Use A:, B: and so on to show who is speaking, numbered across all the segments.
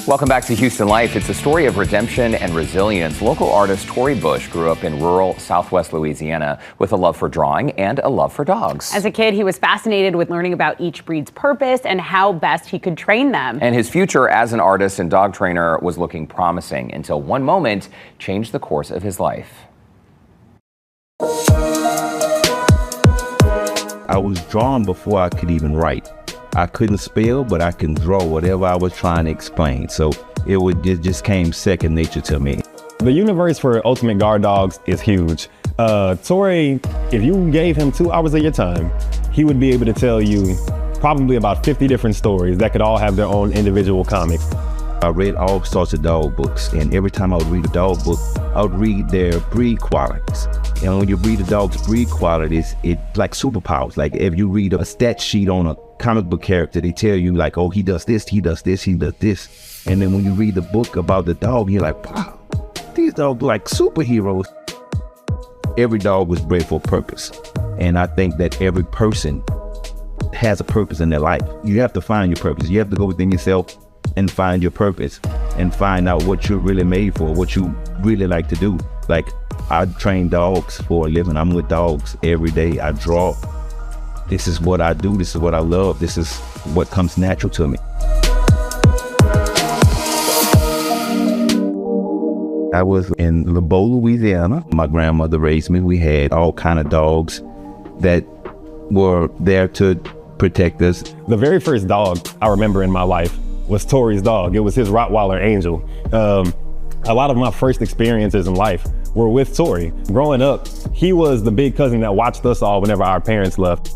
A: Welcome back to Houston Life. It's a story of redemption and resilience. Local artist Tory Bush grew up in rural Southwest Louisiana with a love for drawing and a love for dogs.
B: As a kid, he was fascinated with learning about each breed's purpose and how best he could train them.
A: And his future as an artist and dog trainer was looking promising until one moment changed the course of his life.
C: I was drawing before I could even write. I couldn't spell, but I can draw whatever I was trying to explain. So it just came second nature to me.
D: The universe for Ultimate Guard Dogz is huge. Tory, if you gave him 2 hours of your time, he would be able to tell you probably about 50 different stories that could all have their own individual comics.
C: I read all sorts of dog books, and every time I would read a dog book, I would read their breed qualities. And when you read a dog's breed qualities, it's like superpowers. Like if you read a stat sheet on a comic book character, they tell you like, oh, he does this, he does this, he does this. And then when you read the book about the dog, you're like, wow, these dogs are like superheroes. Every dog was bred for a purpose. And I think that every person has a purpose in their life. You have to find your purpose. You have to go within yourself and find your purpose and find out what you're really made for, what you really like to do. Like I train dogs for a living. I'm with dogs every day. I draw. This is what I do. This is what I love. This is what comes natural to me. I was in LeBeau, Louisiana. My grandmother raised me. We had all kind of dogs that were there to protect us.
D: The very first dog I remember in my life was Tory's dog. It was his Rottweiler, Angel. A lot of my first experiences in life were with Tory. Growing up, he was the big cousin that watched us all whenever our parents left.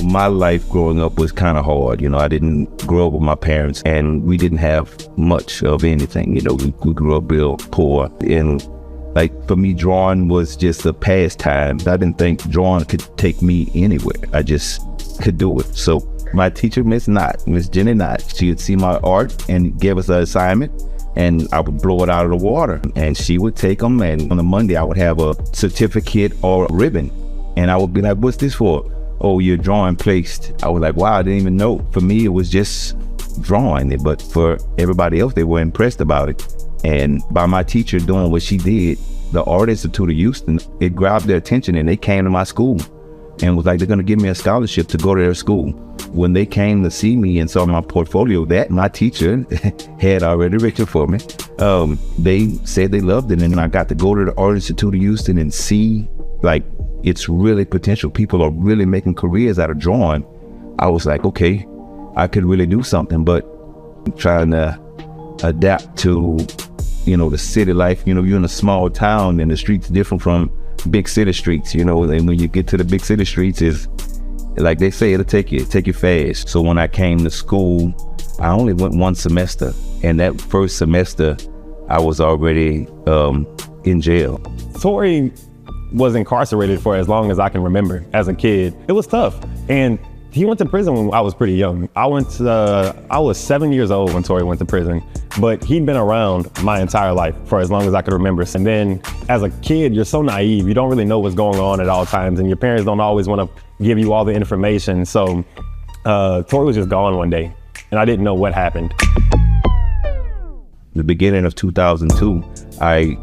C: My life growing up was kind of hard. You know, I didn't grow up with my parents and we didn't have much of anything. You know, we grew up real poor. And like for me, drawing was just a pastime. I didn't think drawing could take me anywhere. I just could do it. So my teacher, Miss Jenny Knott, she would see my art and give us an assignment, and I would blow it out of the water. And she would take them, and on a Monday I would have a certificate or a ribbon. And I would be like, what's this for? Oh, your drawing placed. I was like, wow, I didn't even know. For me, it was just drawing it, but for everybody else, they were impressed about it. And by my teacher doing what she did, the Art Institute of Houston, it grabbed their attention and they came to my school and was like, they're gonna give me a scholarship to go to their school. When they came to see me and saw my portfolio, that my teacher had already written for me, they said they loved it. And I got to go to the Art Institute of Houston and see like it's really potential. People are really making careers out of drawing. I was like, okay, I could really do something, but trying to adapt to, you know, the city life. You know, you're in a small town and the streets different from big city streets, you know, and when you get to the big city streets, is like they say, it'll take you fast. So when I came to school, I only went one semester, and that first semester I was already in jail.
D: Tory was incarcerated for as long as I can remember as a kid. It was tough, and he went to prison when I was pretty young. I was 7 years old when Tory went to prison, but he'd been around my entire life for as long as I could remember. And then as a kid, you're so naive. You don't really know what's going on at all times, and your parents don't always want to give you all the information. So Tory was just gone one day, and I didn't know what happened.
C: The beginning of 2002, I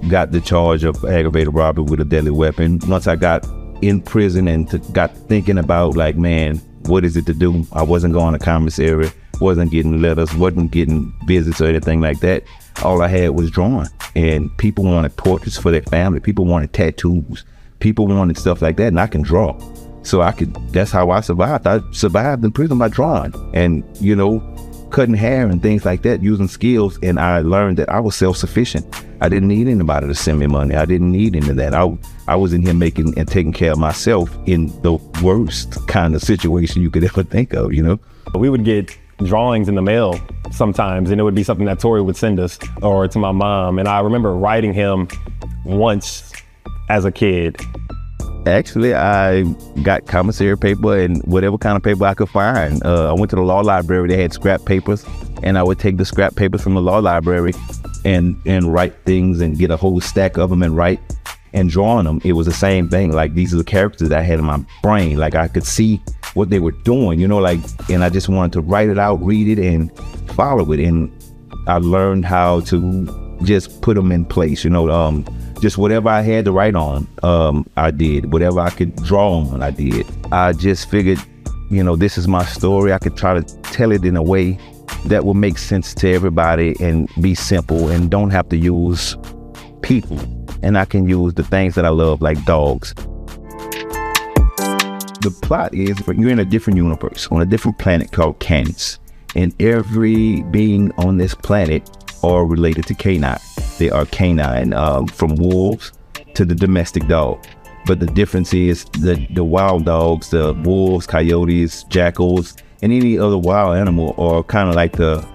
C: got the charge of aggravated robbery with a deadly weapon. Once I got in prison and got thinking about like, man, what is it to do? I wasn't going to commissary, wasn't getting letters, wasn't getting visits or anything like that. All I had was drawing, and people wanted portraits for their family. People wanted tattoos. People wanted stuff like that, and I can draw. So that's how I survived. I survived in prison by drawing and, you know, cutting hair and things like that, using skills. And I learned that I was self-sufficient. I didn't need anybody to send me money. I didn't need any of that. I was in here making and taking care of myself in the worst kind of situation you could ever think of, you know?
D: We would get drawings in the mail sometimes, and it would be something that Tory would send us or to my mom. And I remember writing him once as a kid.
C: Actually, I got commissary paper and whatever kind of paper I could find. I went to the law library. They had scrap papers, and I would take the scrap papers from the law library and write things and get a whole stack of them and write and drawing them. It was the same thing. Like, these are the characters that I had in my brain. Like, I could see what they were doing, you know, like, and I just wanted to write it out, read it, and follow it. And I learned how to just put them in place, just whatever I had to write on, I did. Whatever I could draw on, I did. I just figured, this is my story. I could try to tell it in a way that will make sense to everybody and be simple and don't have to use people. And I can use the things that I love, like dogs. The plot is you're in a different universe, on a different planet called Canines. And every being on this planet are related to canine. They are canine, from wolves to the domestic dog. But the difference is the wild dogs, the wolves, coyotes, jackals, and any other wild animal are kind of like the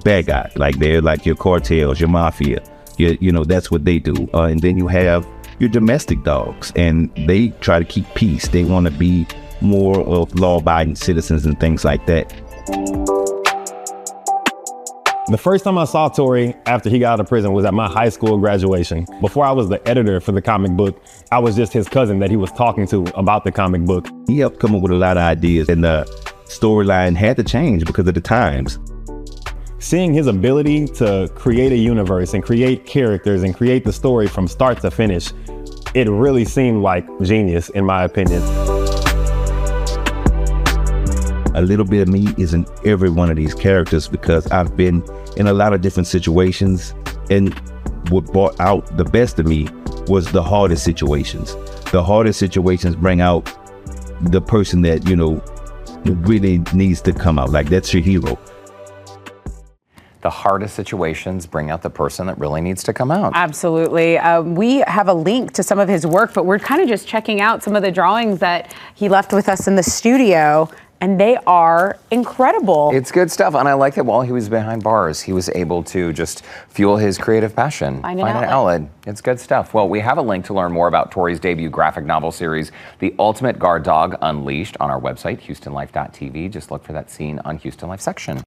C: bad guy. Like they're like your cartels, your mafia. That's what they do. And then you have your domestic dogs, and they try to keep peace. They want to be more of law-abiding citizens and things like that.
D: The first time I saw Tory after he got out of prison was at my high school graduation. Before I was the editor for the comic book, I was just his cousin that he was talking to about the comic book.
C: He helped come up with a lot of ideas, and the storyline had to change because of the times.
D: Seeing his ability to create a universe and create characters and create the story from start to finish, it really seemed like genius, in my opinion.
C: A little bit of me is in every one of these characters because I've been in a lot of different situations, and what brought out the best of me was the hardest situations. The hardest situations bring out the person that, really needs to come out. Like, that's your hero.
A: The hardest situations bring out the person that really needs to come out.
B: Absolutely. We have a link to some of his work, but we're kind of just checking out some of the drawings that he left with us in the studio, and they are incredible.
A: It's good stuff, and I like that while he was behind bars, he was able to just fuel his creative passion.
B: Find an outlet.
A: It's good stuff. Well, we have a link to learn more about Tory's debut graphic novel series, The Ultimate Guard Dog Unleashed, on our website, HoustonLife.tv. Just look for that scene on Houston Life section.